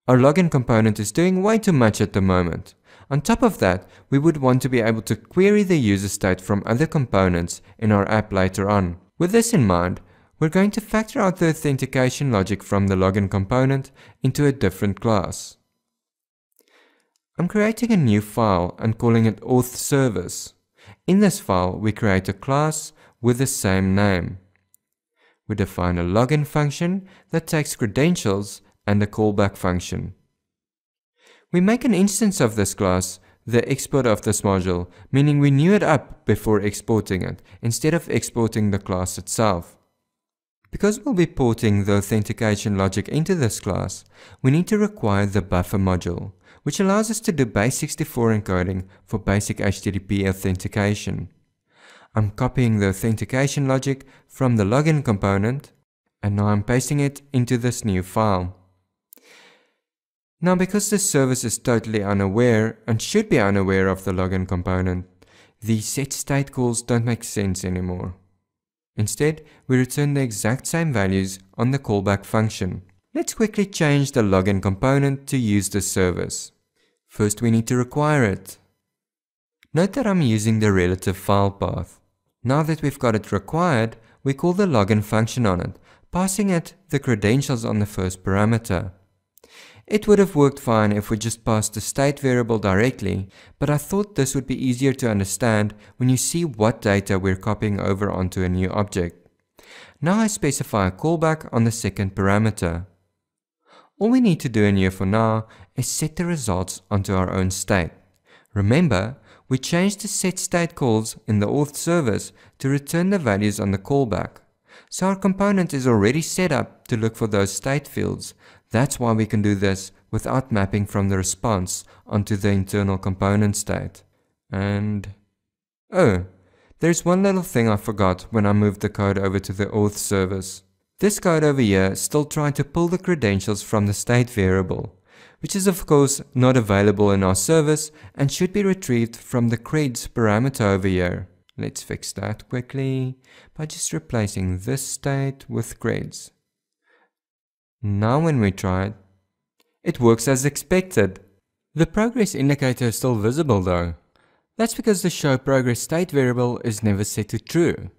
Our login component is doing way too much at the moment. On top of that, we would want to be able to query the user state from other components in our app later on. With this in mind, we're going to factor out the authentication logic from the login component into a different class. I'm creating a new file and calling it auth service. In this file, we create a class with the same name. We define a login function that takes credentials and a callback function. We make an instance of this class the export of this module, meaning we new it up before exporting it, instead of exporting the class itself. Because we'll be porting the authentication logic into this class, we need to require the buffer module, which allows us to do base64 encoding for basic HTTP authentication. I'm copying the authentication logic from the login component, and now I'm pasting it into this new file. Now, because this service is totally unaware and should be unaware of the login component, the set state calls don't make sense anymore. Instead, we return the exact same values on the callback function. Let's quickly change the login component to use this service. First, we need to require it. Note that I'm using the relative file path. Now that we've got it required, we call the login function on it, passing it the credentials on the first parameter. It would have worked fine if we just passed the state variable directly, but I thought this would be easier to understand when you see what data we're copying over onto a new object. Now I specify a callback on the second parameter. All we need to do in here for now is set the results onto our own state. Remember, we changed the set state calls in the auth service to return the values on the callback. So our component is already set up to look for those state fields. That's why we can do this without mapping from the response onto the internal component state. And oh, there's one little thing I forgot when I moved the code over to the auth service. This code over here still trying to pull the credentials from the state variable, which is of course not available in our service and should be retrieved from the creds parameter over here. Let's fix that quickly by just replacing this state with creds. Now when we try it, it works as expected. The progress indicator is still visible though. That's because the show progress state variable is never set to true.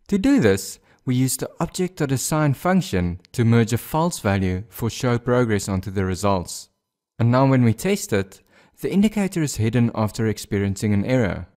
To do this, we use the object.assign function to merge a false value for show progress onto the results. And now when we test it, the indicator is hidden after experiencing an error.